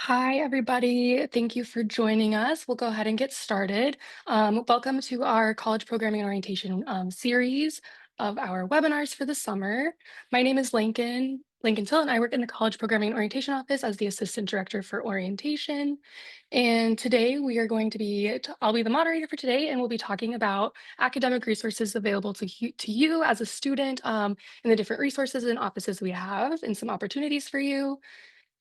Hi, everybody. Thank you for joining us. We'll go ahead and get started. Welcome to our college programming and orientation series of our webinars for the summer. My name is Lincoln Till, and I work in the college programming and orientation office as the assistant director for orientation. And today we are going to I'll be the moderator for today, and we'll be talking about academic resources available to you as a student, and the different resources and offices we have and some opportunities for you.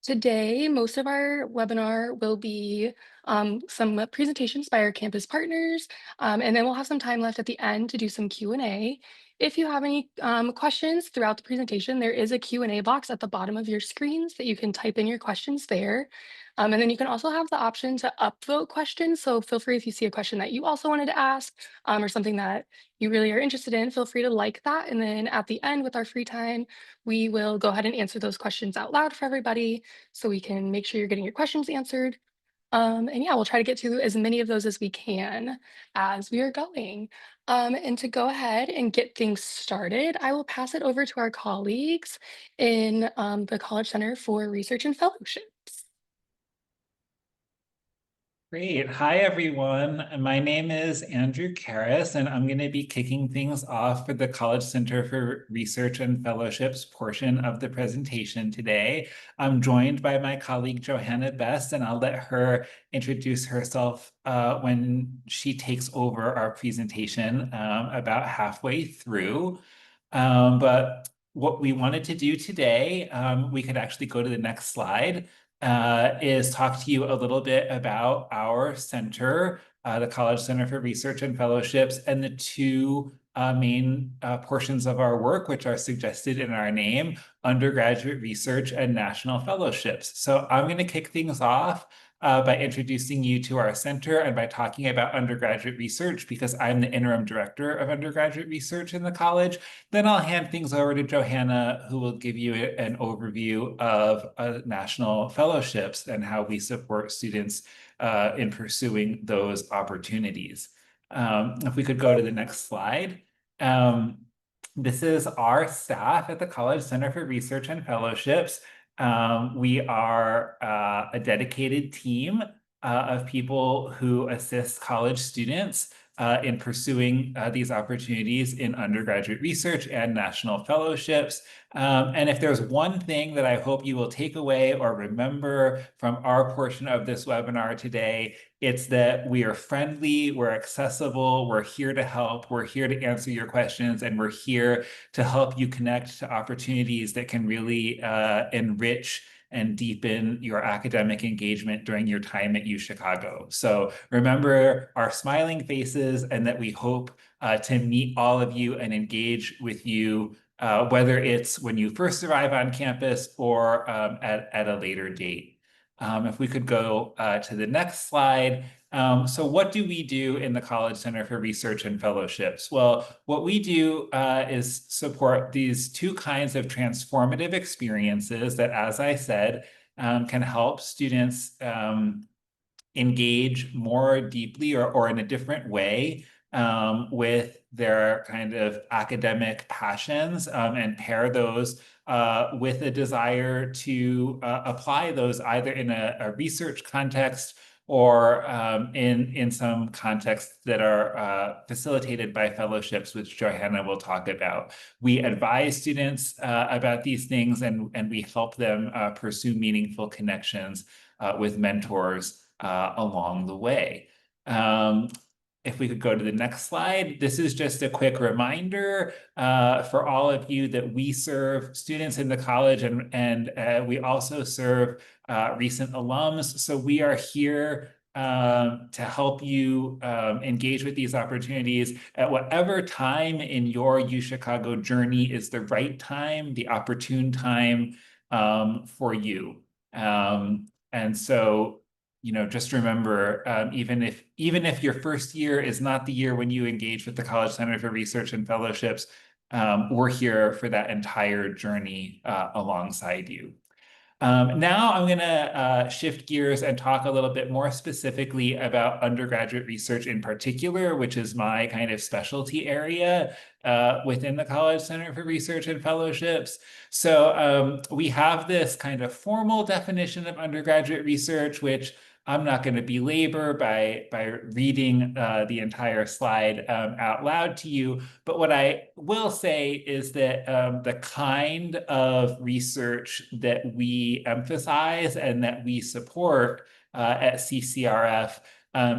Today, most of our webinar will be some presentations by our campus partners, and then we'll have some time left at the end to do some Q&A. If you have any questions throughout the presentation, there is a Q&A box at the bottom of your screens that you can type in your questions there. And then you can also have the option to upvote questions. So feel free if you see a question that you also wanted to ask or something that you really are interested in, feel free to like that. And then at the end with our free time, we will go ahead and answer those questions out loud for everybody so we can make sure you're getting your questions answered. And yeah, we'll try to get to as many of those as we can as we are going. And to go ahead and get things started, I will pass it over to our colleagues in the College Center for Research and Fellowships. Great. Hi, everyone. My name is Andrew Karras, and I'm going to be kicking things off for the College Center for Research and Fellowships portion of the presentation today. I'm joined by my colleague, Johanna Best, and I'll let her introduce herself when she takes over our presentation about halfway through. But what we wanted to do today, we could actually go to the next slide, is talk to you a little bit about our center, the College Center for Research and Fellowships, and the two main portions of our work, which are suggested in our name, undergraduate research and national fellowships. So I'm going to kick things off by introducing you to our center and by talking about undergraduate research, because I'm the interim director of undergraduate research in the college. Then I'll hand things over to Johanna, who will give you an overview of national fellowships and how we support students in pursuing those opportunities. If we could go to the next slide. This is our staff at the College Center for Research and Fellowships. We are a dedicated team of people who assist college students in pursuing these opportunities in undergraduate research and national fellowships. And if there's one thing that I hope you will take away or remember from our portion of this webinar today, it's that we are friendly, we're accessible, we're here to help, we're here to answer your questions, and we're here to help you connect to opportunities that can really enrich and deepen your academic engagement during your time at UChicago. So remember our smiling faces and that we hope to meet all of you and engage with you, whether it's when you first arrive on campus or at a later date. If we could go to the next slide. So what do we do in the College Center for Research and Fellowships? Well, what we do is support these two kinds of transformative experiences that, as I said, can help students engage more deeply or in a different way with their kind of academic passions and pair those with a desire to apply those either in a research context or in some contexts that are facilitated by fellowships, which Johanna will talk about. We advise students about these things, and we help them pursue meaningful connections with mentors along the way. If we could go to the next slide, this is just a quick reminder for all of you that we serve students in the college, and we also serve recent alums. So we are here to help you engage with these opportunities at whatever time in your UChicago journey is the right time, the opportune time for you. And so, just remember, even if your first year is not the year when you engage with the College Center for Research and Fellowships, we're here for that entire journey alongside you. Now I'm going to shift gears and talk a little bit more specifically about undergraduate research in particular, which is my kind of specialty area within the College Center for Research and Fellowships. So we have this kind of formal definition of undergraduate research, which I'm not going to belabor by reading the entire slide out loud to you. But what I will say is that the kind of research that we emphasize and that we support at CCRF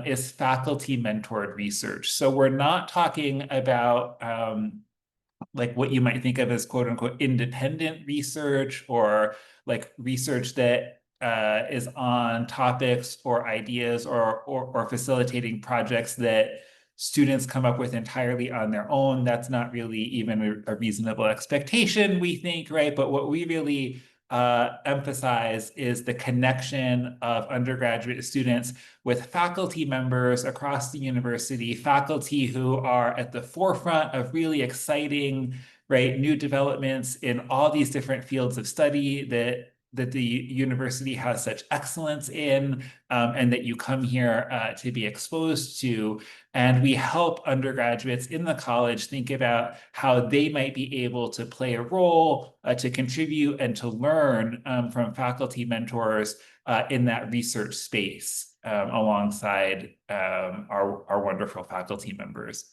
is faculty mentored research. So we're not talking about like what you might think of as quote unquote independent research or like research that is on topics or ideas or facilitating projects that students come up with entirely on their own. That's not really even a reasonable expectation, we think, right? But what we really emphasize is the connection of undergraduate students with faculty members across the university, faculty who are at the forefront of really exciting, right, new developments in all these different fields of study that the university has such excellence in, and that you come here to be exposed to. And we help undergraduates in the college think about how they might be able to play a role, to contribute, and to learn from faculty mentors in that research space alongside our wonderful faculty members.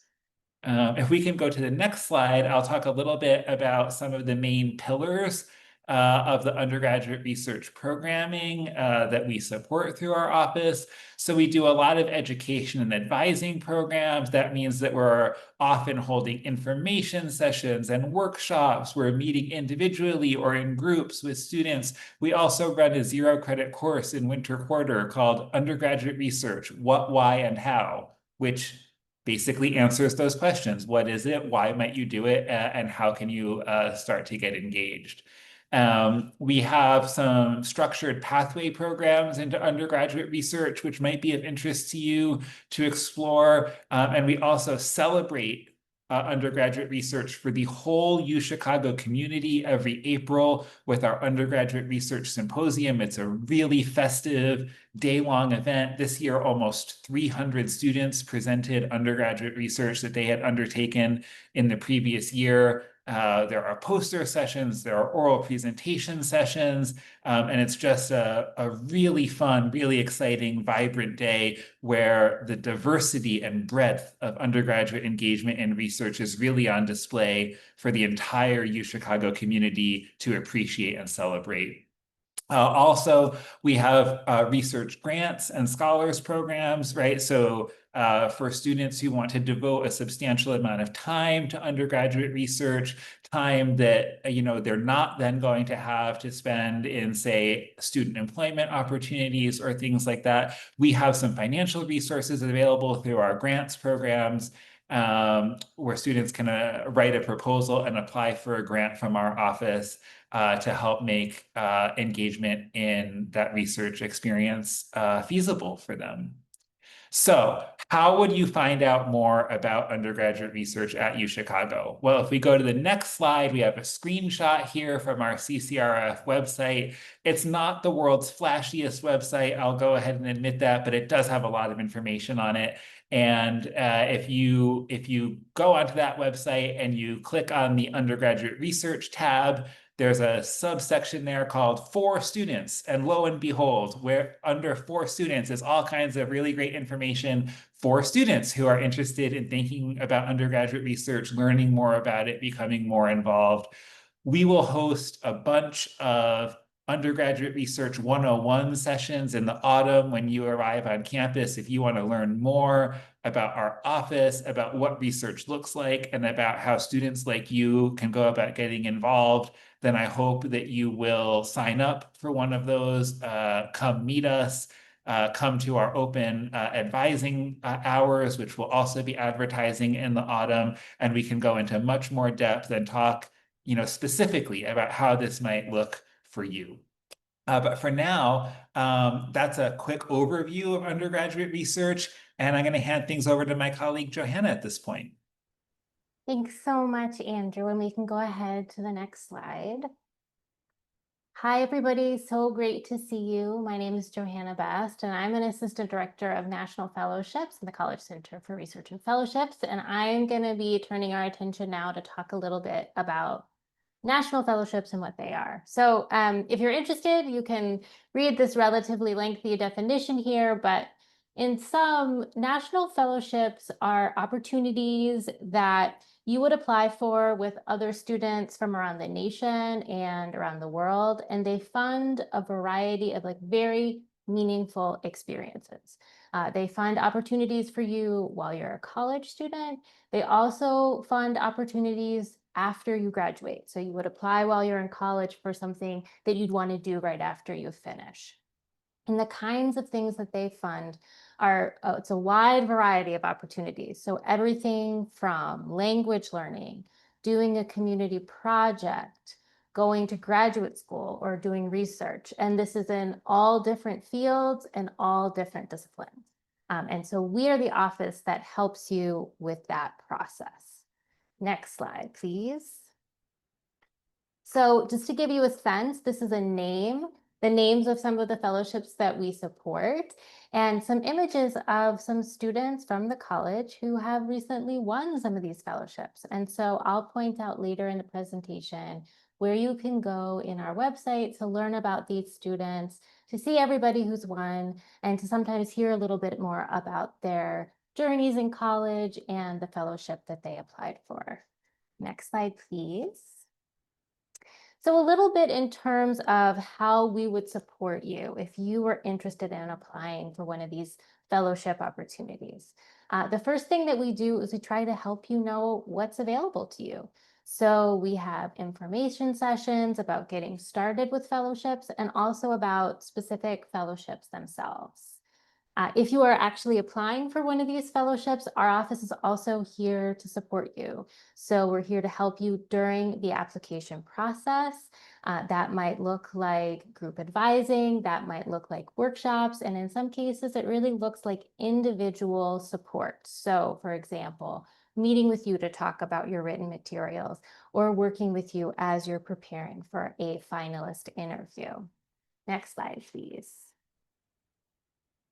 If we can go to the next slide, I'll talk a little bit about some of the main pillars of the undergraduate research programming that we support through our office. So we do a lot of education and advising programs. That means that we're often holding information sessions and workshops. We're meeting individually or in groups with students. We also run a zero credit course in winter quarter called Undergraduate Research, What, Why, and How, which basically answers those questions. What is it? Why might you do it? And how can you start to get engaged? We have some structured pathway programs into undergraduate research, which might be of interest to you to explore. And we also celebrate undergraduate research for the whole UChicago community every April with our undergraduate research symposium. It's a really festive day-long event. This year, almost 300 students presented undergraduate research that they had undertaken in the previous year. There are poster sessions, there are oral presentation sessions, and it's just a really fun, really exciting, vibrant day where the diversity and breadth of undergraduate engagement in research is really on display for the entire UChicago community to appreciate and celebrate. Also, we have research grants and scholars programs, right? So for students who want to devote a substantial amount of time to undergraduate research, time that they're not then going to have to spend in, say, student employment opportunities or things like that, we have some financial resources available through our grants programs. Where students can write a proposal and apply for a grant from our office to help make engagement in that research experience feasible for them. So how would you find out more about undergraduate research at UChicago? Well, if we go to the next slide, we have a screenshot here from our CCRF website. It's not the world's flashiest website, I'll go ahead and admit that, but it does have a lot of information on it. And if you go onto that website and you click on the undergraduate research tab, there's a subsection there called For Students. And lo and behold, where under For Students is all kinds of really great information for students who are interested in thinking about undergraduate research, learning more about it, becoming more involved. We will host a bunch of undergraduate research 101 sessions in the autumn when you arrive on campus. If you want to learn more about our office, about what research looks like, and about how students like you can go about getting involved, then I hope that you will sign up for one of those, come meet us, come to our open advising hours, which will also be advertising in the autumn, and we can go into much more depth and talk specifically about how this might look for you. But for now, that's a quick overview of undergraduate research, and I'm going to hand things over to my colleague Johanna at this point. Thanks so much, Andrew. And we can go ahead to the next slide. Hi, everybody. So great to see you. My name is Johanna Best, and I'm an Assistant Director of National Fellowships in the College Center for Research and Fellowships. And I'm going to be turning our attention now to talk a little bit about national fellowships and what they are. So if you're interested, you can read this relatively lengthy definition here, but in some, national fellowships are opportunities that you would apply for with other students from around the nation and around the world, and they fund a variety of very meaningful experiences. They fund opportunities for you while you're a college student. They also fund opportunities after you graduate. So you would apply while you're in college for something that you'd want to do right after you finish. And the kinds of things that they fund are, it's a wide variety of opportunities. So everything from language learning, doing a community project, going to graduate school, or doing research. And this is in all different fields and all different disciplines. And so we are the office that helps you with that process. Next slide, please. So just to give you a sense, this is the names of some of the fellowships that we support, and some images of some students from the college who have recently won some of these fellowships. And so I'll point out later in the presentation where you can go in our website to learn about these students, to see everybody who's won, and to sometimes hear a little bit more about their journeys in college and the fellowship that they applied for. Next slide, please. So a little bit in terms of how we would support you if you were interested in applying for one of these fellowship opportunities. The first thing that we do is we try to help you know what's available to you. So we have information sessions about getting started with fellowships and also about specific fellowships themselves. If you are actually applying for one of these fellowships, our office is also here to support you. So we're here to help you during the application process. That might look like group advising, that might look like workshops, and in some cases, it really looks like individual support. So for example, meeting with you to talk about your written materials or working with you as you're preparing for a finalist interview. Next slide, please.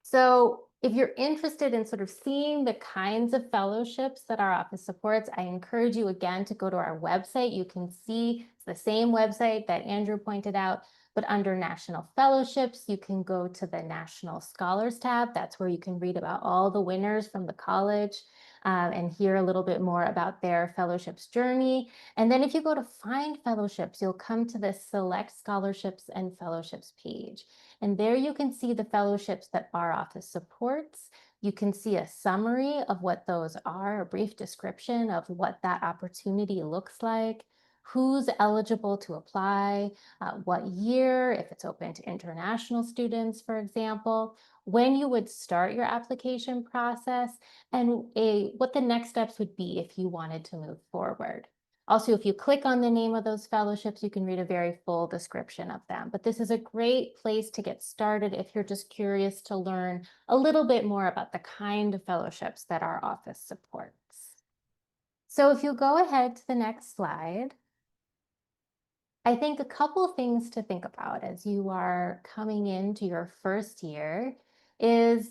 So if you're interested in sort of seeing the kinds of fellowships that our office supports, I encourage you again to go to our website. You can see it's the same website that Andrew pointed out, but under National Fellowships, you can go to the National Scholars tab. That's where you can read about all the winners from the college and hear a little bit more about their fellowships journey. And then if you go to Find Fellowships, you'll come to the Select Scholarships and Fellowships page. And there you can see the fellowships that our office supports. You can see a summary of what those are, a brief description of what that opportunity looks like, who's eligible to apply, what year, if it's open to international students, for example, when you would start your application process, and what the next steps would be if you wanted to move forward. Also, if you click on the name of those fellowships, you can read a very full description of them. But this is a great place to get started if you're just curious to learn a little bit more about the kind of fellowships that our office supports. So if you go ahead to the next slide, I think a couple of things to think about as you are coming into your first year is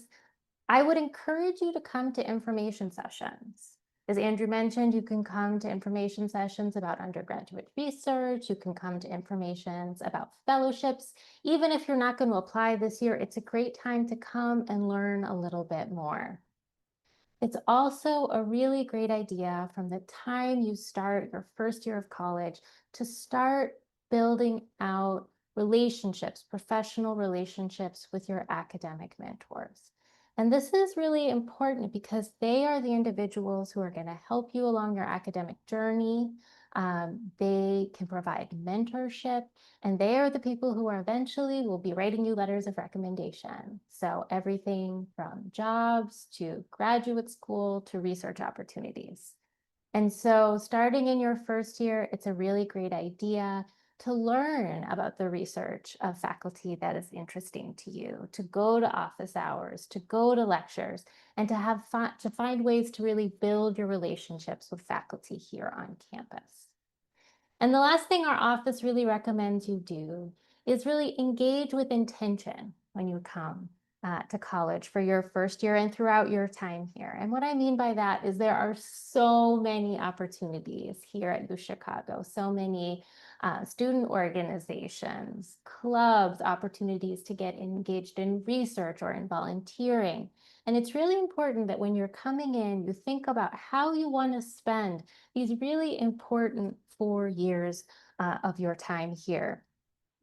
I would encourage you to come to information sessions. As Andrew mentioned, you can come to information sessions about undergraduate research. You can come to informations about fellowships. Even if you're not going to apply this year, it's a great time to come and learn a little bit more. It's also a really great idea from the time you start your first year of college to start building out relationships, professional relationships with your academic mentors. And this is really important because they are the individuals who are going to help you along your academic journey. They can provide mentorship, and they are the people who are eventually will be writing you letters of recommendation. So everything from jobs to graduate school to research opportunities. And so starting in your first year, it's a really great idea to learn about the research of faculty that is interesting to you, to go to office hours, to go to lectures, and to find ways to really build your relationships with faculty here on campus. And the last thing our office really recommends you do is really engage with intention when you come to college for your first year and throughout your time here. And what I mean by that is there are so many opportunities here at UChicago, so many student organizations, clubs, opportunities to get engaged in research or in volunteering. And it's really important that when you're coming in, you think about how you want to spend these really important 4 years of your time here.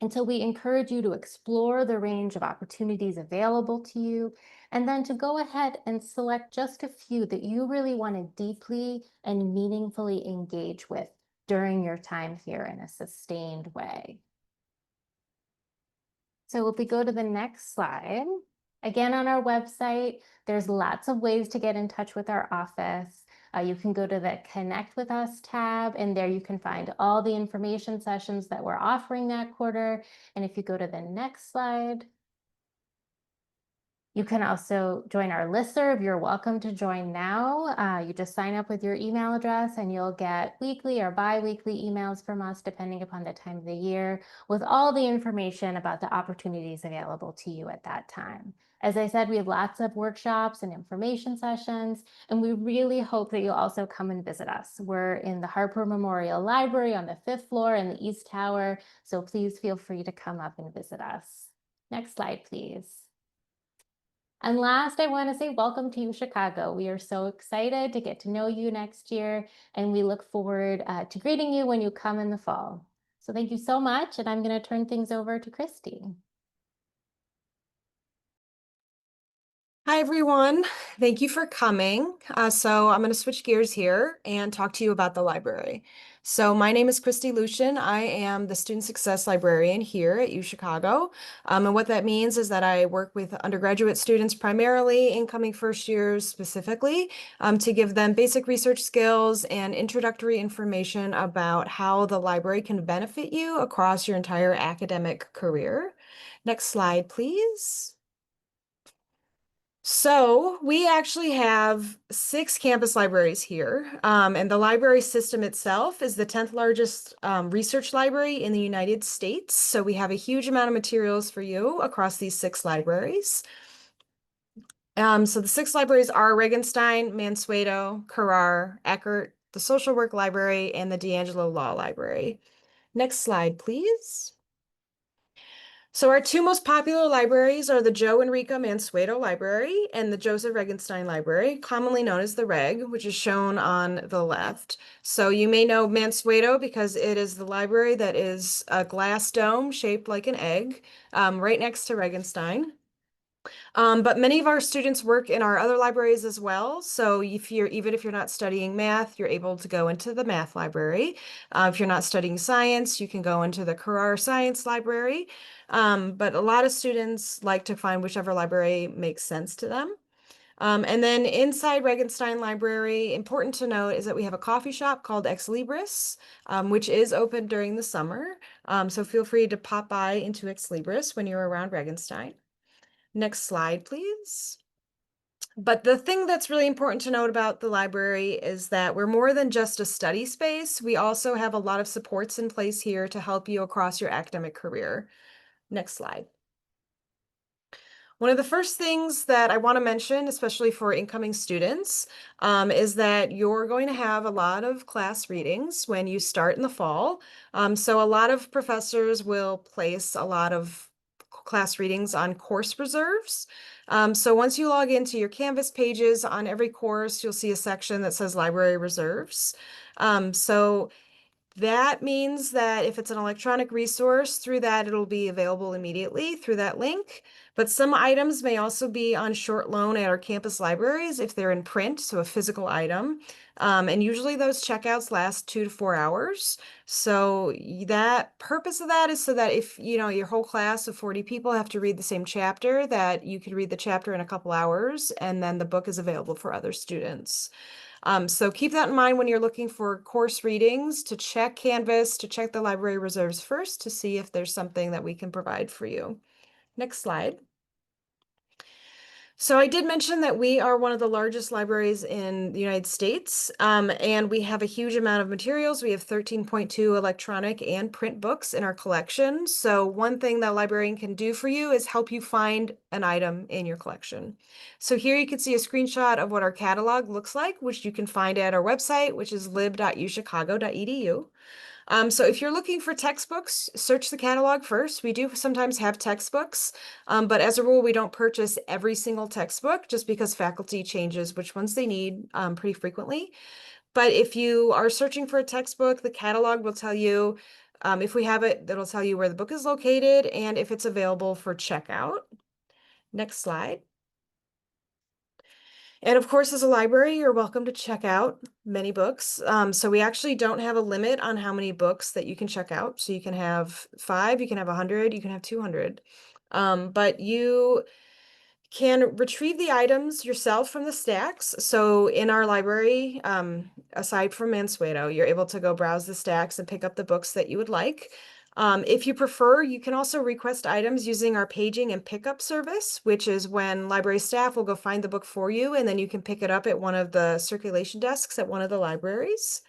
And so we encourage you to explore the range of opportunities available to you, and then to go ahead and select just a few that you really want to deeply and meaningfully engage with during your time here in a sustained way. So if we go to the next slide, again, on our website, there's lots of ways to get in touch with our office. You can go to the Connect with Us tab, and there you can find all the information sessions that we're offering that quarter. And if you go to the next slide, you can also join our listserv. You're welcome to join now. You just sign up with your email address and you'll get weekly or bi-weekly emails from us, depending upon the time of the year, with all the information about the opportunities available to you at that time. As I said, we have lots of workshops and information sessions, and we really hope that you'll also come and visit us. We're in the Harper Memorial Library on the 5th floor in the East Tower, so please feel free to come up and visit us. Next slide, please. And last, I want to say welcome to UChicago. We are so excited to get to know you next year, and we look forward to greeting you when you come in the fall. So thank you so much, and I'm going to turn things over to Christy. Hi, everyone. Thank you for coming. So I'm going to switch gears here and talk to you about the library. So my name is Christy Lucian. I am the Student Success Librarian here at UChicago. And what that means is that I work with undergraduate students, primarily incoming first years specifically, to give them basic research skills and introductory information about how the library can benefit you across your entire academic career. Next slide, please. So we actually have 6 campus libraries here, and the library system itself is the 10th largest research library in the United States. So we have a huge amount of materials for you across these 6 libraries. So the 6 libraries are Regenstein, Mansueto, Carrar, Eckert, the Social Work Library, and the D'Angelo Law Library. Next slide, please. So our 2 most popular libraries are the Joe Enrico Mansueto Library and the Joseph Regenstein Library, commonly known as the Reg, which is shown on the left. So you may know Mansueto because it is the library that is a glass dome shaped like an egg, right next to Regenstein. But many of our students work in our other libraries as well. So even if you're not studying math, you're able to go into the math library. If you're not studying science, you can go into the Carrar Science Library. But a lot of students like to find whichever library makes sense to them. And then inside Regenstein Library, important to note is that we have a coffee shop called Ex Libris, which is open during the summer. So feel free to pop by into Ex Libris when you're around Regenstein. Next slide, please. But the thing that's really important to note about the library is that we're more than just a study space. We also have a lot of supports in place here to help you across your academic career. Next slide. One of the first things that I want to mention, especially for incoming students, is that you're going to have a lot of class readings when you start in the fall. So a lot of professors will place a lot of class readings on course reserves. So once you log into your Canvas pages on every course, you'll see a section that says Library Reserves. So that means that if it's an electronic resource, through that, it'll be available immediately through that link. But some items may also be on short loan at our campus libraries if they're in print, so a physical item. And usually those checkouts last 2 to 4 hours. So that purpose of that is so that if, your whole class of 40 people have to read the same chapter, that you could read the chapter in a couple hours, and then the book is available for other students. So keep that in mind when you're looking for course readings, to check Canvas, to check the library reserves first to see if there's something that we can provide for you. Next slide. So I did mention that we are one of the largest libraries in the United States, and we have a huge amount of materials. We have 13.2 electronic and print books in our collection. So one thing that a librarian can do for you is help you find an item in your collection. So here you can see a screenshot of what our catalog looks like, which you can find at our website, which is lib.uchicago.edu. So if you're looking for textbooks, search the catalog first. We do sometimes have textbooks, but as a rule, we don't purchase every single textbook just because faculty changes which ones they need pretty frequently. But if you are searching for a textbook, the catalog will tell you if we have it, that'll tell you where the book is located and if it's available for checkout. Next slide. And of course, as a library, you're welcome to check out many books. So we actually don't have a limit on how many books that you can check out. So you can have 5, you can have 100, you can have 200. But you can retrieve the items yourself from the stacks. So in our library, aside from Mansueto, you're able to go browse the stacks and pick up the books that you would like. If you prefer, you can also request items using our paging and pickup service, which is when library staff will go find the book for you, and then you can pick it up at one of the circulation desks at one of the libraries.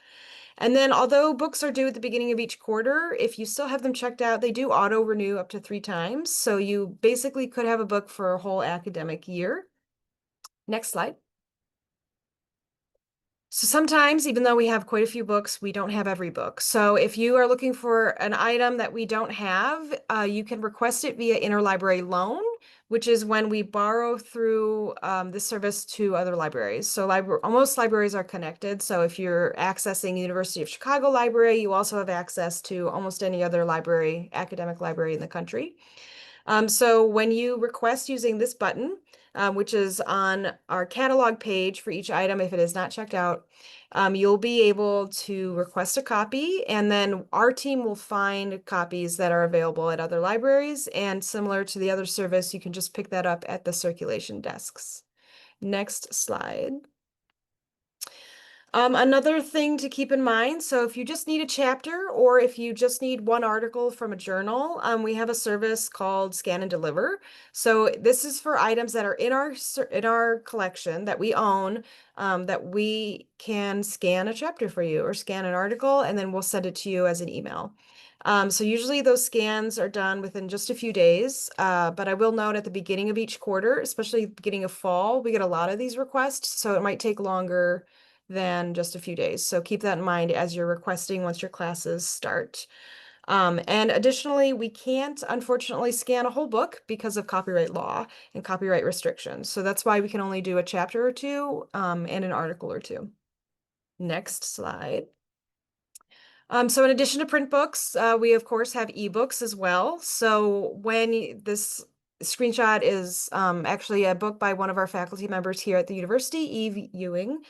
And then although books are due at the beginning of each quarter, if you still have them checked out, they do auto renew up to 3 times. So you basically could have a book for a whole academic year. Next slide. So sometimes, even though we have quite a few books, we don't have every book. So if you are looking for an item that we don't have, you can request it via interlibrary loan, which is when we borrow through this service to other libraries. So almost libraries are connected. So if you're accessing University of Chicago Library, you also have access to almost any other library, academic library in the country. So when you request using this button, which is on our catalog page for each item, if it is not checked out, you'll be able to request a copy, and then our team will find copies that are available at other libraries. And similar to the other service, you can just pick that up at the circulation desks. Next slide. Another thing to keep in mind, so if you just need a chapter or if you just need one article from a journal, we have a service called Scan and Deliver. So this is for items that are in our collection that we own, that we can scan a chapter for you or scan an article, and then we'll send it to you as an email. So usually those scans are done within just a few days, but I will note at the beginning of each quarter, especially beginning of fall, we get a lot of these requests, so it might take longer than just a few days. So keep that in mind as you're requesting once your classes start. And additionally, we can't unfortunately scan a whole book because of copyright law and copyright restrictions. So that's why we can only do a chapter or two and an article or two. Next slide. So in addition to print books, we of course have ebooks as well. So when this screenshot is actually a book by one of our faculty members here at the university, Eve Ewing.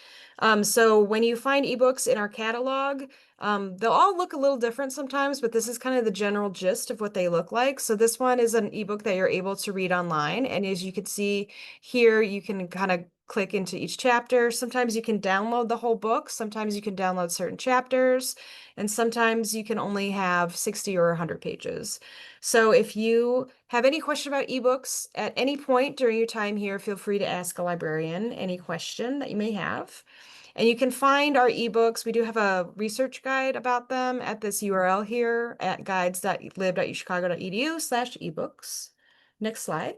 So when you find ebooks in our catalog, they'll all look a little different sometimes, but this is kind of the general gist of what they look like. So this one is an ebook that you're able to read online. And as you can see here, you can kind of click into each chapter. Sometimes you can download the whole book. Sometimes you can download certain chapters. And sometimes you can only have 60 or 100 pages. So if you have any question about ebooks at any point during your time here, feel free to ask a librarian any question that you may have. And you can find our ebooks. We do have a research guide about them at this URL here at guides.lib.uchicago.edu/ebooks. Next slide.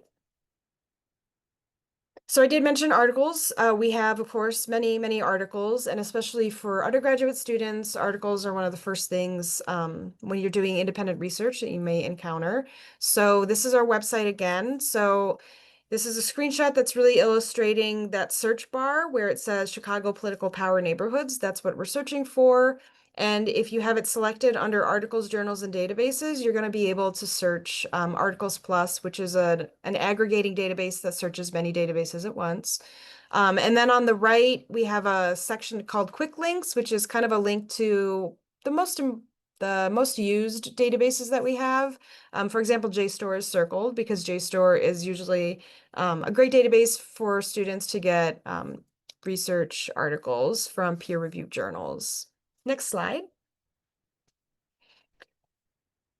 So I did mention articles. We have, of course, many, many articles, and especially for undergraduate students, articles are one of the first things when you're doing independent research that you may encounter. So this is our website again. So this is a screenshot that's really illustrating that search bar where it says Chicago Political Power Neighborhoods. That's what we're searching for. And if you have it selected under articles, journals, and databases, you're going to be able to search Articles Plus, which is an aggregating database that searches many databases at once. And then on the right, we have a section called Quick Links, which is kind of a link to the most used databases that we have. For example, JSTOR is circled because JSTOR is usually a great database for students to get research articles from peer-reviewed journals. Next slide.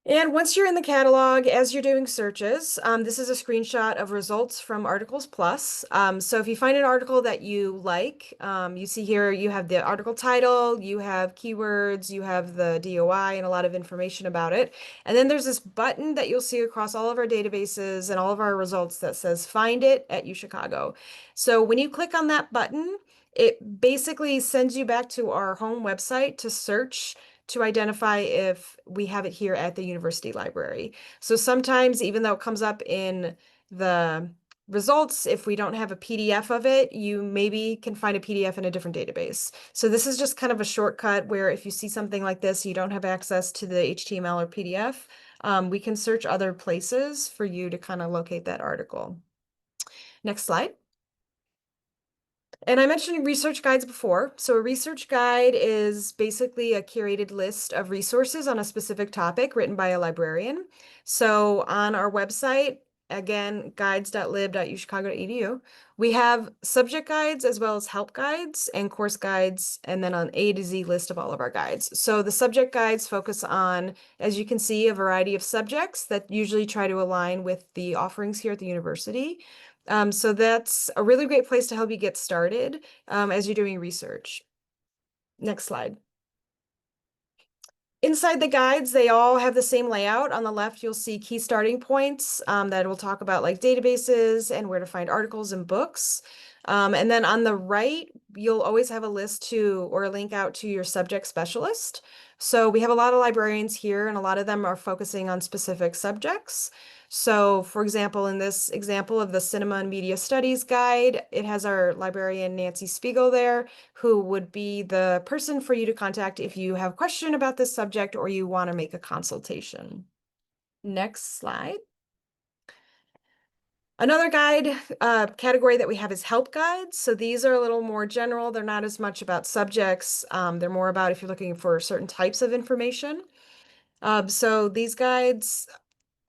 And once you're in the catalog, as you're doing searches, this is a screenshot of results from Articles Plus. So if you find an article that you like, you see here you have the article title, you have keywords, you have the DOI and a lot of information about it. And then there's this button that you'll see across all of our databases and all of our results that says Find It at UChicago. So when you click on that button, it basically sends you back to our home website to search to identify if we have it here at the university library. So sometimes, even though it comes up in the results, if we don't have a PDF of it, you maybe can find a PDF in a different database. So this is just kind of a shortcut where if you see something like this, you don't have access to the HTML or PDF, we can search other places for you to kind of locate that article. Next slide. And I mentioned research guides before. So a research guide is basically a curated list of resources on a specific topic written by a librarian. So on our website, again, guides.lib.uchicago.edu, we have subject guides as well as help guides and course guides, and then an A to Z list of all of our guides. So the subject guides focus on, as you can see, a variety of subjects that usually try to align with the offerings here at the university. So that's a really great place to help you get started as you're doing research. Next slide. Inside the guides, they all have the same layout. On the left, you'll see key starting points that will talk about like databases and where to find articles and books. And then on the right, you'll always have a list to or a link out to your subject specialist. So we have a lot of librarians here, and a lot of them are focusing on specific subjects. So for example, in this example of the Cinema and Media Studies guide, it has our librarian Nancy Spiegel there, who would be the person for you to contact if you have a question about this subject or you want to make a consultation. Next slide. Another guide category that we have is help guides. So these are a little more general. They're not as much about subjects. They're more about if you're looking for certain types of information. So these guides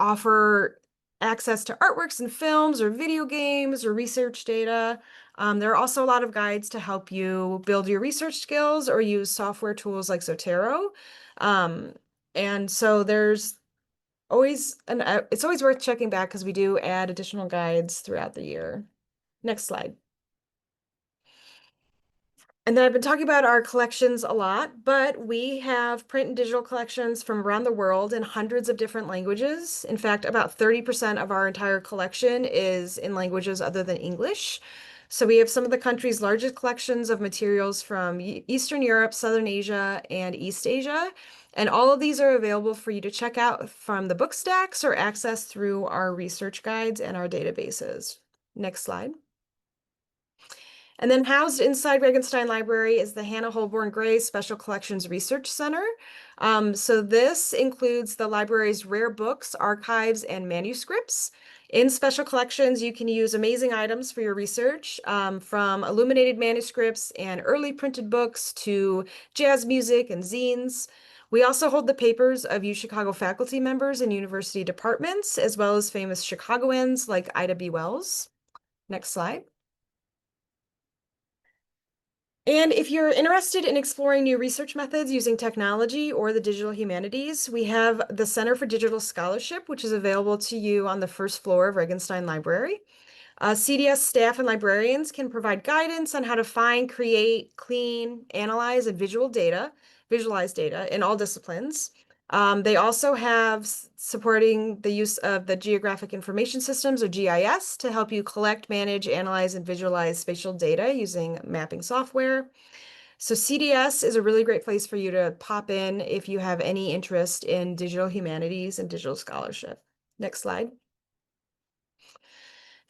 offer access to artworks and films or video games or research data. There are also a lot of guides to help you build your research skills or use software tools like Zotero. And so there's always, it's always worth checking back because we do add additional guides throughout the year. Next slide. And then I've been talking about our collections a lot, but we have print and digital collections from around the world in hundreds of different languages. In fact, about 30% of our entire collection is in languages other than English. So we have some of the country's largest collections of materials from Eastern Europe, Southern Asia, and East Asia. And all of these are available for you to check out from the book stacks or access through our research guides and our databases. Next slide. And then housed inside Regenstein Library is the Hannah Holborn Gray Special Collections Research Center. So this includes the library's rare books, archives, and manuscripts. In special collections, you can use amazing items for your research, from illuminated manuscripts and early printed books to jazz music and zines. We also hold the papers of UChicago faculty members and university departments, as well as famous Chicagoans like Ida B. Wells. Next slide. And if you're interested in exploring new research methods using technology or the digital humanities, we have the Center for Digital Scholarship, which is available to you on the first floor of Regenstein Library. CDS staff and librarians can provide guidance on how to find, create, clean, analyze, and visualize data in all disciplines. They also have supporting the use of the Geographic Information Systems, or GIS, to help you collect, manage, analyze, and visualize spatial data using mapping software. So CDS is a really great place for you to pop in if you have any interest in digital humanities and digital scholarship. Next slide.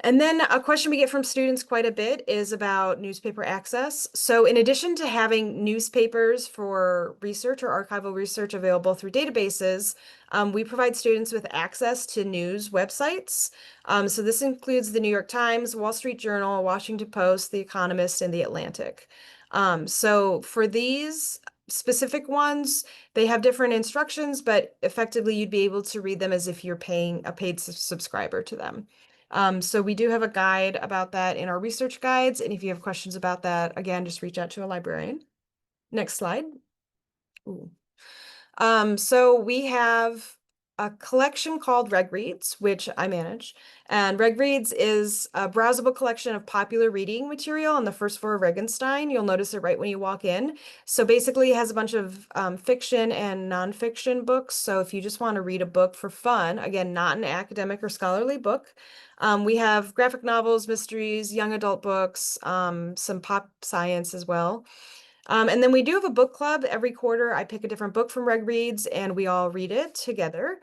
And then a question we get from students quite a bit is about newspaper access. So in addition to having newspapers for research or archival research available through databases, we provide students with access to news websites. So this includes the New York Times, Wall Street Journal, Washington Post, The Economist, and The Atlantic. So for these specific ones, they have different instructions, but effectively you'd be able to read them as if you're paying a paid subscriber to them. So we do have a guide about that in our research guides. And if you have questions about that, again, just reach out to a librarian. Next slide. Ooh. So we have a collection called Reg Reads, which I manage. And Reg Reads is a browsable collection of popular reading material on the first floor of Regenstein. You'll notice it right when you walk in. So basically, it has a bunch of fiction and nonfiction books. So if you just want to read a book for fun, again, not an academic or scholarly book, we have graphic novels, mysteries, young adult books, some pop science as well. And then we do have a book club every quarter. I pick a different book from Reg Reads and we all read it together.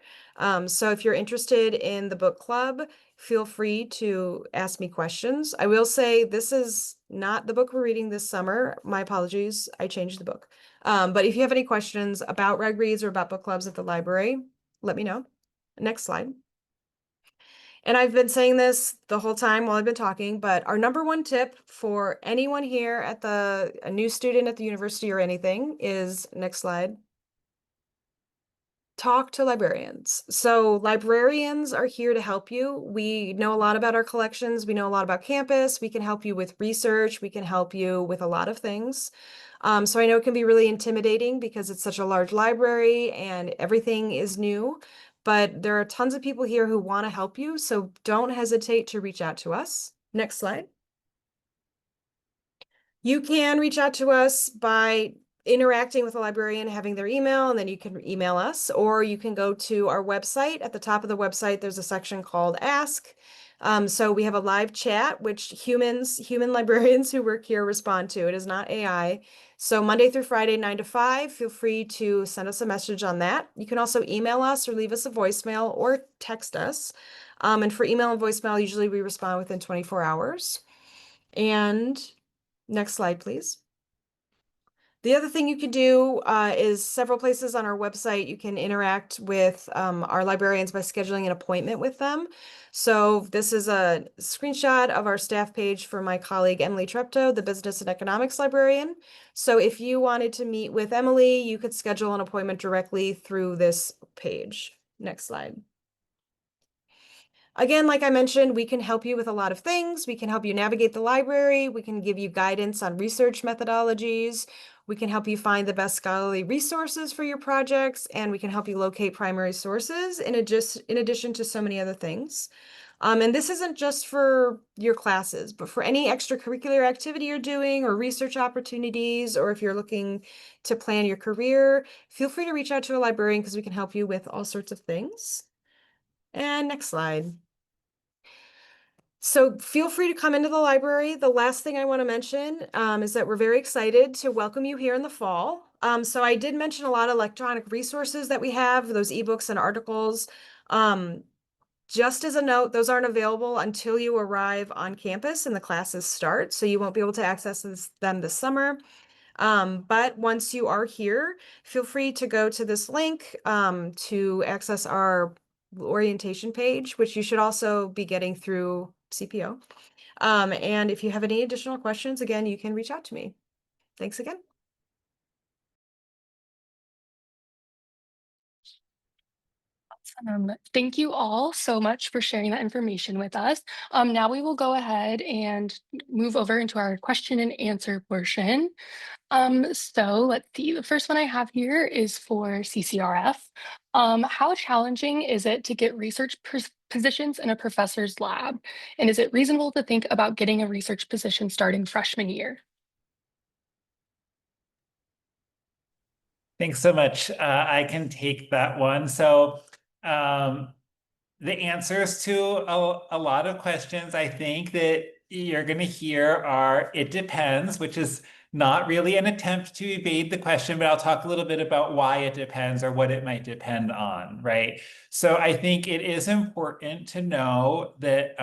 So if you're interested in the book club, feel free to ask me questions. I will say this is not the book we're reading this summer. My apologies, I changed the book. But if you have any questions about Reg Reads or about book clubs at the library, let me know. Next slide. And I've been saying this the whole time while I've been talking, but our number one tip for anyone here at a new student at the university or anything is, next slide, talk to librarians. So librarians are here to help you. We know a lot about our collections. We know a lot about campus. We can help you with research. We can help you with a lot of things. So I know it can be really intimidating because it's such a large library and everything is new, but there are tons of people here who want to help you. So don't hesitate to reach out to us. Next slide. You can reach out to us by interacting with a librarian, having their email, and then you can email us, or you can go to our website. At the top of the website, there's a section called Ask. So we have a live chat, which human librarians who work here respond to. It is not AI. So Monday through Friday, 9 to 5, feel free to send us a message on that. You can also email us or leave us a voicemail or text us. And for email and voicemail, usually we respond within 24 hours. And next slide, please. The other thing you can do is several places on our website. You can interact with our librarians by scheduling an appointment with them. So this is a screenshot of our staff page for my colleague, Emily Treptow, the business and economics librarian. So if you wanted to meet with Emily, you could schedule an appointment directly through this page. Next slide. Again, like I mentioned, we can help you with a lot of things. We can help you navigate the library. We can give you guidance on research methodologies. We can help you find the best scholarly resources for your projects, and we can help you locate primary sources in addition to so many other things. And this isn't just for your classes, but for any extracurricular activity you're doing or research opportunities, or if you're looking to plan your career, feel free to reach out to a librarian because we can help you with all sorts of things. And next slide. So feel free to come into the library. The last thing I want to mention is that we're very excited to welcome you here in the fall. So I did mention a lot of electronic resources that we have, those ebooks and articles. Just as a note, those aren't available until you arrive on campus and the classes start, so you won't be able to access them this summer. But once you are here, feel free to go to this link to access our orientation page, which you should also be getting through CPO. And if you have any additional questions, again, you can reach out to me. Thanks again. Thank you all so much for sharing that information with us. Now we will go ahead and move over into our question and answer portion. So let's see, the first one I have here is for CCRF. How challenging is it to get research positions in a professor's lab? And is it reasonable to think about getting a research position starting freshman year? Thanks so much. I can take that one. So the answers to a lot of questions I think that you're going to hear are, it depends, which is not really an attempt to evade the question, but I'll talk a little bit about why it depends or what it might depend on, right? So I think it is important to know that,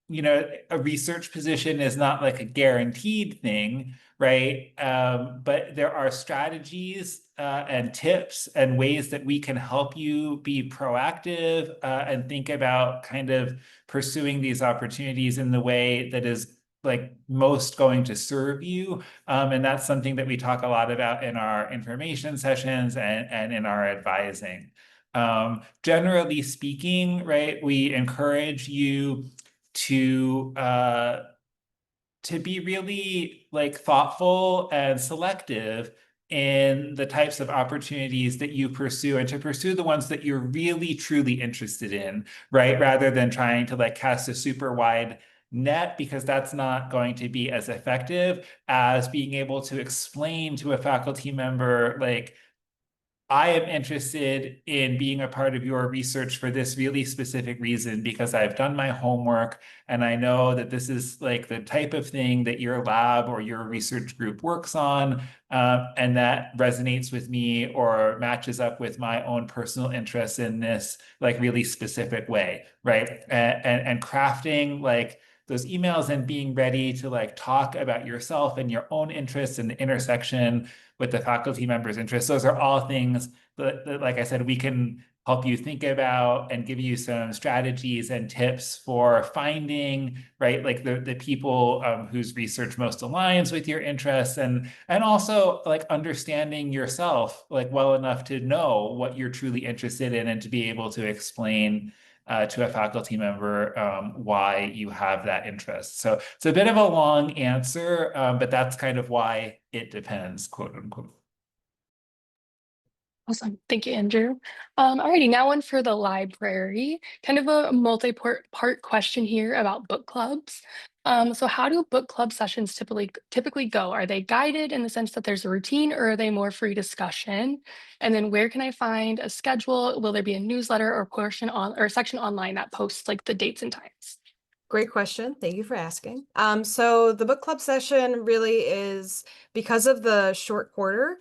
you know, a research position is not like a guaranteed thing, right? But there are strategies and tips and ways that we can help you be proactive and think about kind of pursuing these opportunities in the way that is like most going to serve you. And that's something that we talk a lot about in our information sessions and in our advising. Generally speaking, right, we encourage you to be really like thoughtful and selective in the types of opportunities that you pursue and to pursue the ones that you're really, truly interested in, right? Rather than trying to like cast a super wide net, because that's not going to be as effective as being able to explain to a faculty member, like, I am interested in being a part of your research for this really specific reason because I've done my homework and I know that this is like the type of thing that your lab or your research group works on, and that resonates with me or matches up with my own personal interests in this like really specific way, right? And crafting like those emails and being ready to like talk about yourself and your own interests and the intersection with the faculty members' interests. Those are all things that, like I said, we can help you think about and give you some strategies and tips for finding, right, like the people whose research most aligns with your interests, and also like understanding yourself like well enough to know what you're truly interested in and to be able to explain to a faculty member why you have that interest. So it's a bit of a long answer, but that's kind of why it depends, quote unquote. Awesome. Thank you, Andrew. Alrighty, now one for the library. Kind of a multi-part question here about book clubs. So how do book club sessions typically go? Are they guided in the sense that there's a routine, or are they more free discussion? And then where can I find a schedule? Will there be a newsletter or portion on or section online that posts like the dates and times? Great question. Thank you for asking. So the book club session really is because of the short quarter.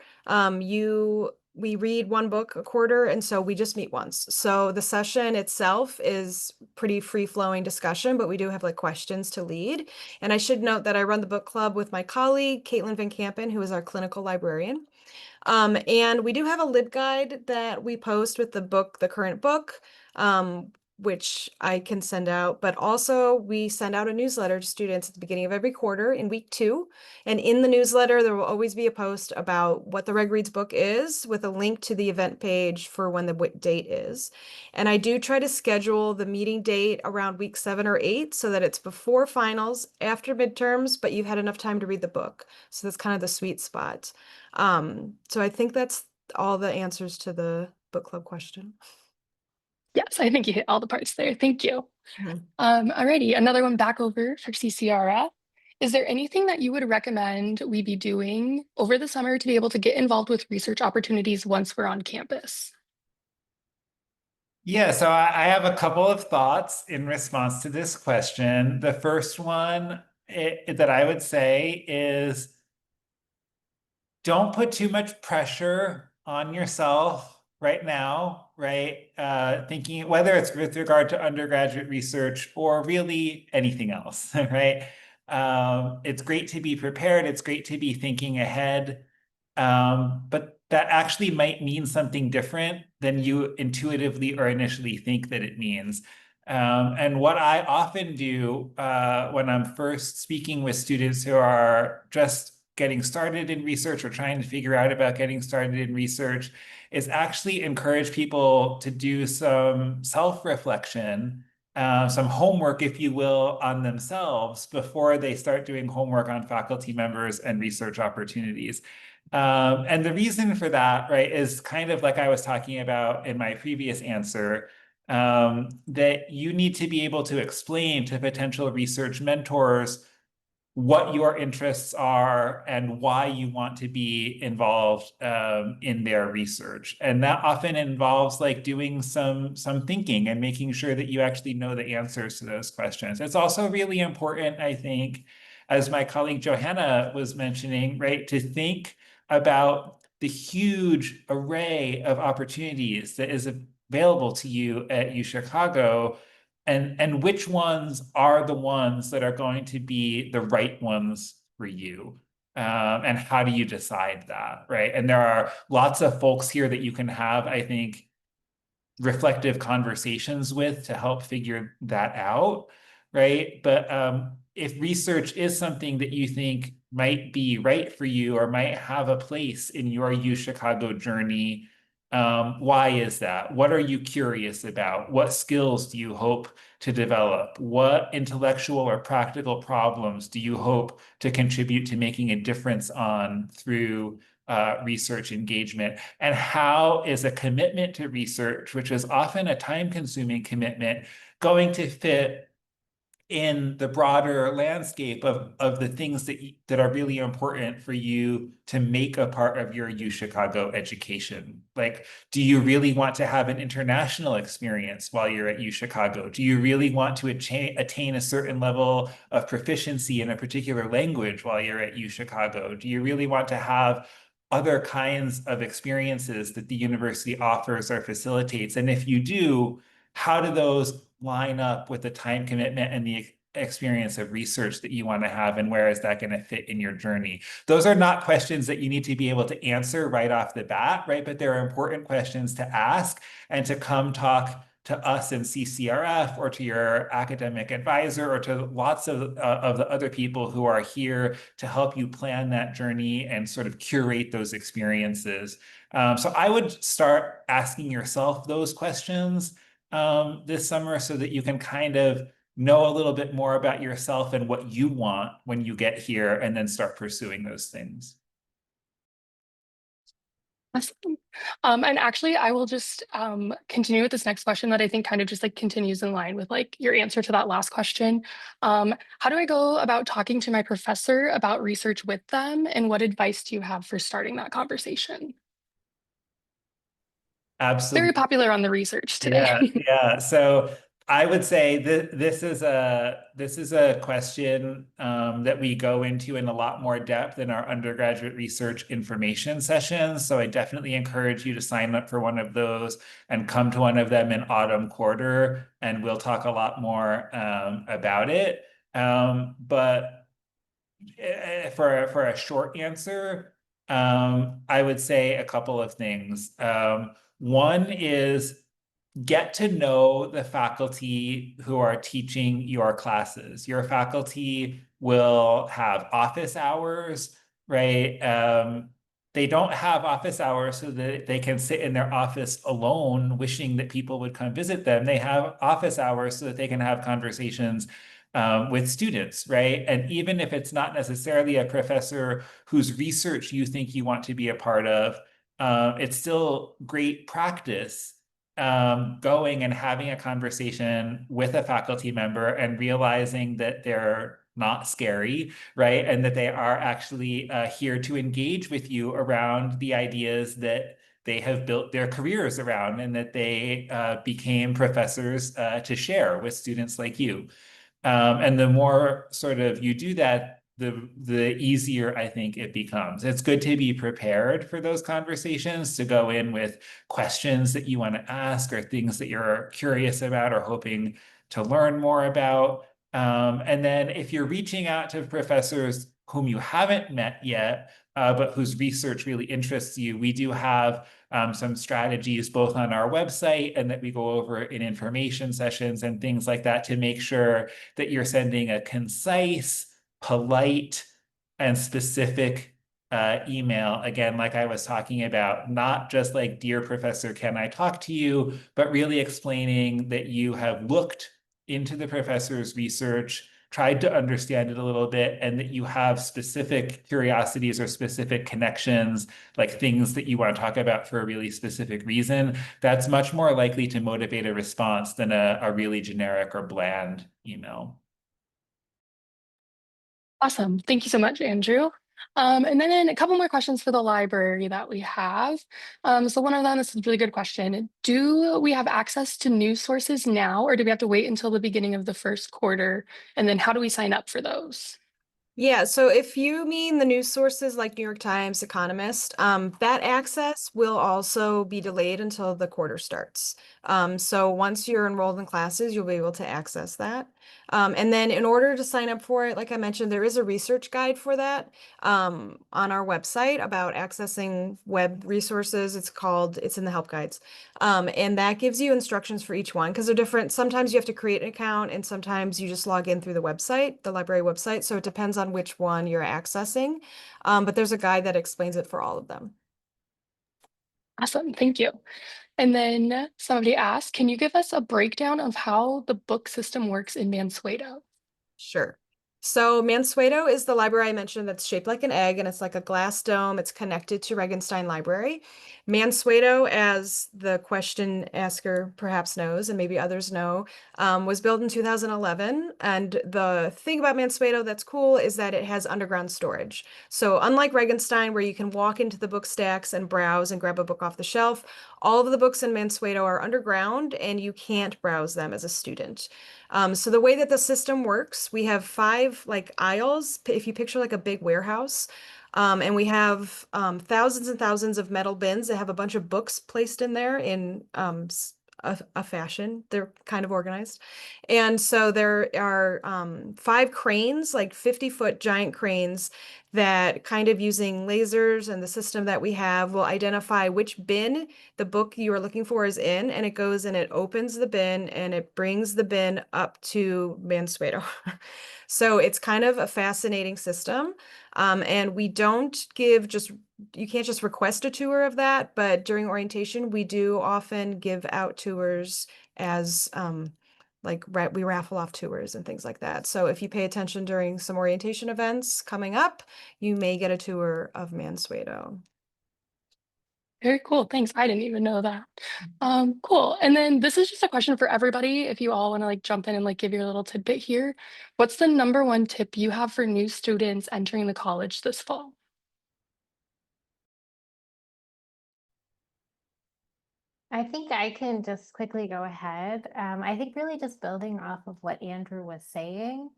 We read one book a quarter, and so we just meet once. So the session itself is pretty free-flowing discussion, but we do have like questions to lead. And I should note that I run the book club with my colleague, Caitlin Van Kampen, who is our clinical librarian. And we do have a LibGuide that we post with the current book, which I can send out, but also we send out a newsletter to students at the beginning of every quarter in week 2. And in the newsletter, there will always be a post about what the Reg Reads book is with a link to the event page for when the date is. And I do try to schedule the meeting date around week 7 or 8 so that it's before finals, after midterms, but you've had enough time to read the book. So that's kind of the sweet spot. So I think that's all the answers to the book club question. Yes, I think you hit all the parts there. Thank you. Mhm. Alrighty, another one back over for CCRF. Is there anything that you would recommend we be doing over the summer to be able to get involved with research opportunities once we're on campus? Yeah, so I have a couple of thoughts in response to this question. The first one that I would say is don't put too much pressure on yourself right now, right? Thinking whether it's with regard to undergraduate research or really anything else, right? It's great to be prepared. It's great to be thinking ahead. But that actually might mean something different than you intuitively or initially think that it means. And what I often do when I'm first speaking with students who are just getting started in research or trying to figure out about getting started in research is actually encourage people to do some self-reflection, some homework, if you will, on themselves before they start doing homework on faculty members and research opportunities. And the reason for that, right, is kind of like I was talking about in my previous answer, that you need to be able to explain to potential research mentors what your interests are and why you want to be involved in their research. And that often involves like doing some thinking and making sure that you actually know the answers to those questions. It's also really important, I think, as my colleague Johanna was mentioning, right, to think about the huge array of opportunities that is available to you at UChicago, and which ones are the ones that are going to be the right ones for you. And how do you decide that, right? And there are lots of folks here that you can have, I think, reflective conversations with to help figure that out, right? But if research is something that you think might be right for you or might have a place in your UChicago journey, why is that? What are you curious about? What skills do you hope to develop? What intellectual or practical problems do you hope to contribute to making a difference on through research engagement? And how is a commitment to research, which is often a time-consuming commitment, going to fit in the broader landscape of the things that are really important for you to make a part of your UChicago education? Like, do you really want to have an international experience while you're at UChicago? Do you really want to attain a certain level of proficiency in a particular language while you're at UChicago? Do you really want to have other kinds of experiences that the university offers or facilitates? And if you do, how do those line up with the time commitment and the experience of research that you want to have, and where is that going to fit in your journey? Those are not questions that you need to be able to answer right off the bat, right? But they're important questions to ask and to come talk to us in CCRF or to your academic advisor or to lots of the other people who are here to help you plan that journey and sort of curate those experiences. So I would start asking yourself those questions this summer so that you can kind of know a little bit more about yourself and what you want when you get here, and then start pursuing those things. Awesome. And actually, I will just continue with this next question that I think kind of just like continues in line with like your answer to that last question. How do I go about talking to my professor about research with them, and what advice do you have for starting that conversation? Absolutely. Very popular on the research today. Yeah. So I would say that this is a question that we go into in a lot more depth in our undergraduate research information sessions. So I definitely encourage you to sign up for one of those and come to one of them in autumn quarter, and we'll talk a lot more about it. But for a short answer, I would say a couple of things. One is get to know the faculty who are teaching your classes. Your faculty will have office hours, right? They don't have office hours so that they can sit in their office alone, wishing that people would come visit them. They have office hours so that they can have conversations with students, right? And even if it's not necessarily a professor whose research you think you want to be a part of, it's still great practice going and having a conversation with a faculty member and realizing that they're not scary, right? And that they are actually here to engage with you around the ideas that they have built their careers around, and that they became professors to share with students like you. And the more sort of you do that, the easier I think it becomes. It's good to be prepared for those conversations, to go in with questions that you want to ask or things that you're curious about or hoping to learn more about. And then if you're reaching out to professors whom you haven't met yet, but whose research really interests you, we do have some strategies both on our website and that we go over in information sessions and things like that, to make sure that you're sending a concise, polite, and specific email. Again, like I was talking about, not just like, "Dear Professor, can I talk to you?" but really explaining that you have looked into the professor's research, tried to understand it a little bit, and that you have specific curiosities or specific connections, like things that you want to talk about for a really specific reason. That's much more likely to motivate a response than a really generic or bland email. Awesome. Thank you so much, Andrew. And then a couple more questions for the library that we have. So one of them, this is a really good question. Do we have access to news sources now, or do we have to wait until the beginning of the first quarter? And then how do we sign up for those? Yeah, so if you mean the news sources like New York Times, Economist, that access will also be delayed until the quarter starts. So once you're enrolled in classes, you'll be able to access that. And then in order to sign up for it, like I mentioned, there is a research guide for that on our website about accessing web resources. It's in the help guides. And that gives you instructions for each one because they're different. Sometimes you have to create an account and sometimes you just log in through the website, the library website. So it depends on which one you're accessing. But there's a guide that explains it for all of them. Awesome. Thank you. And then somebody asked, can you give us a breakdown of how the book system works in Mansueto? Sure. So Mansueto is the library I mentioned that's shaped like an egg, and it's like a glass dome. It's connected to Regenstein Library. Mansueto, as the question asker perhaps knows, and maybe others know, was built in 2011. And the thing about Mansueto that's cool is that it has underground storage. So unlike Regenstein, where you can walk into the book stacks and browse and grab a book off the shelf, all of the books in Mansueto are underground, and you can't browse them as a student. So the way that the system works, we have 5 like aisles, if you picture like a big warehouse. And we have thousands and thousands of metal bins that have a bunch of books placed in there in a fashion. They're kind of organized. And so there are 5 cranes, like 50-foot giant cranes that kind of using lasers and the system that we have will identify which bin the book you are looking for is in, and it goes and it opens the bin and it brings the bin up to Mansueto. So it's kind of a fascinating system. And we don't give just, you can't just request a tour of that, but during orientation, we do often give out tours as like we raffle off tours and things like that. So if you pay attention during some orientation events coming up, you may get a tour of Mansueto. Very cool. Thanks. I didn't even know that. Cool. And then this is just a question for everybody. If you all want to like jump in and like give your little tidbit here, what's the number one tip you have for new students entering the college this fall? I think I can just quickly go ahead. I think really just building off of what Andrew was saying.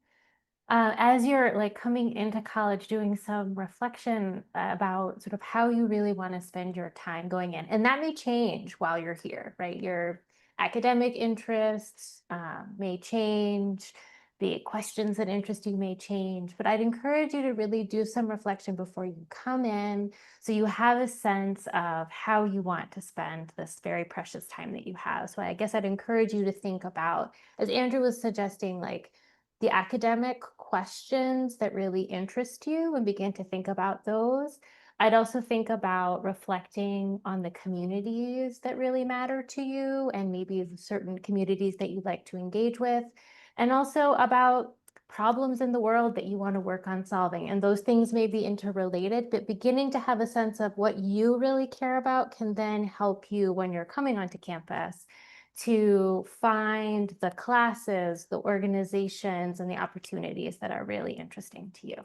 As you're like coming into college, doing some reflection about sort of how you really want to spend your time going in. And that may change while you're here, right? Your academic interests may change, the questions that interest you may change, but I'd encourage you to really do some reflection before you come in so you have a sense of how you want to spend this very precious time that you have. So I guess I'd encourage you to think about, as Andrew was suggesting, like the academic questions that really interest you and begin to think about those. I'd also think about reflecting on the communities that really matter to you and maybe certain communities that you'd like to engage with, and also about problems in the world that you want to work on solving. And those things may be interrelated, but beginning to have a sense of what you really care about can then help you when you're coming onto campus to find the classes, the organizations, and the opportunities that are really interesting to you.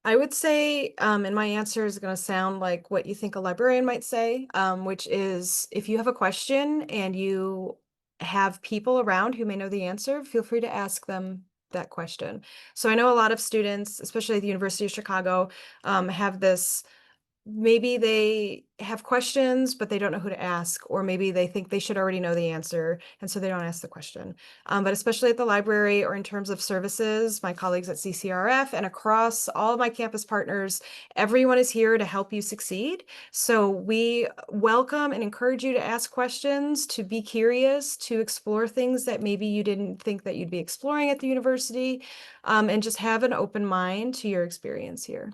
I would say, and my answer is going to sound like what you think a librarian might say, which is if you have a question and you have people around who may know the answer, feel free to ask them that question. So I know a lot of students, especially at the University of Chicago, have this, maybe they have questions, but they don't know who to ask, or maybe they think they should already know the answer, and so they don't ask the question. But especially at the library or in terms of services, my colleagues at CCRF and across all of my campus partners, everyone is here to help you succeed. So we welcome and encourage you to ask questions, to be curious, to explore things that maybe you didn't think that you'd be exploring at the university, and just have an open mind to your experience here.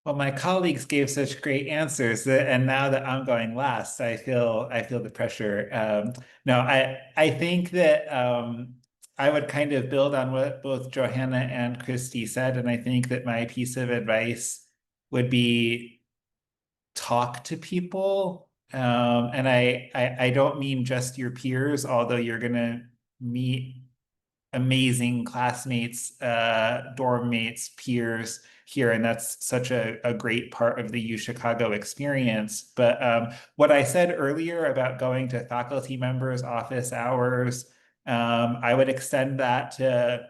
Well, my colleagues gave such great answers that, and now that I'm going last, I feel the pressure. No, I think that I would kind of build on what both Johanna and Christy said, and I think that my piece of advice would be talk to people. And I don't mean just your peers, although you're gonna meet amazing classmates, dorm mates, peers here, and that's such a great part of the UChicago experience. But what I said earlier about going to faculty members' office hours, I would extend that to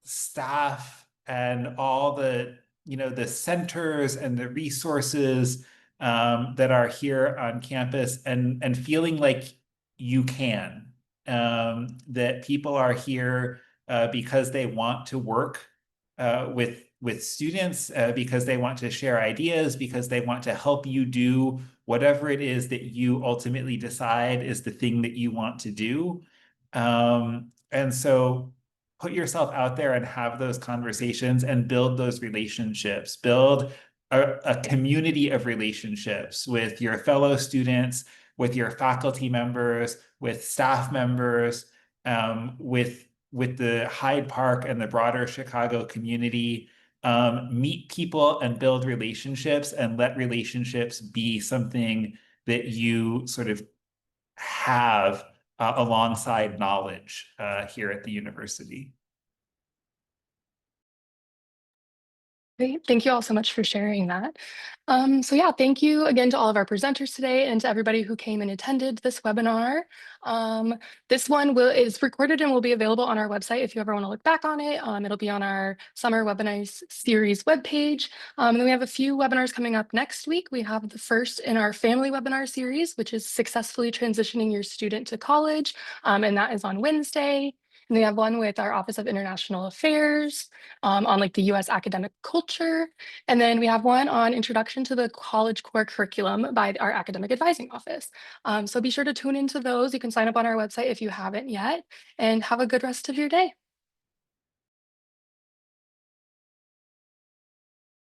staff and all the the centers and the resources that are here on campus, and feeling like you can, that people are here because they want to work with students, because they want to share ideas, because they want to help you do whatever it is that you ultimately decide is the thing that you want to do. And so put yourself out there and have those conversations and build those relationships, build a community of relationships with your fellow students, with your faculty members, with staff members, with the Hyde Park and the broader Chicago community. Meet people and build relationships, and let relationships be something that you sort of have alongside knowledge here at the university. Great. Thank you all so much for sharing that. So yeah, thank you again to all of our presenters today and to everybody who came and attended this webinar. This one is recorded and will be available on our website if you ever want to look back on it. It'll be on our summer webinars series webpage. And then we have a few webinars coming up next week. We have the first in our family webinar series, which is successfully transitioning your student to college. And that is on Wednesday. And we have one with our Office of International Affairs on like the US academic culture. And then we have one on Introduction to the College Core Curriculum by our Academic Advising Office. So be sure to tune into those. You can sign up on our website if you haven't yet, and have a good rest of your day.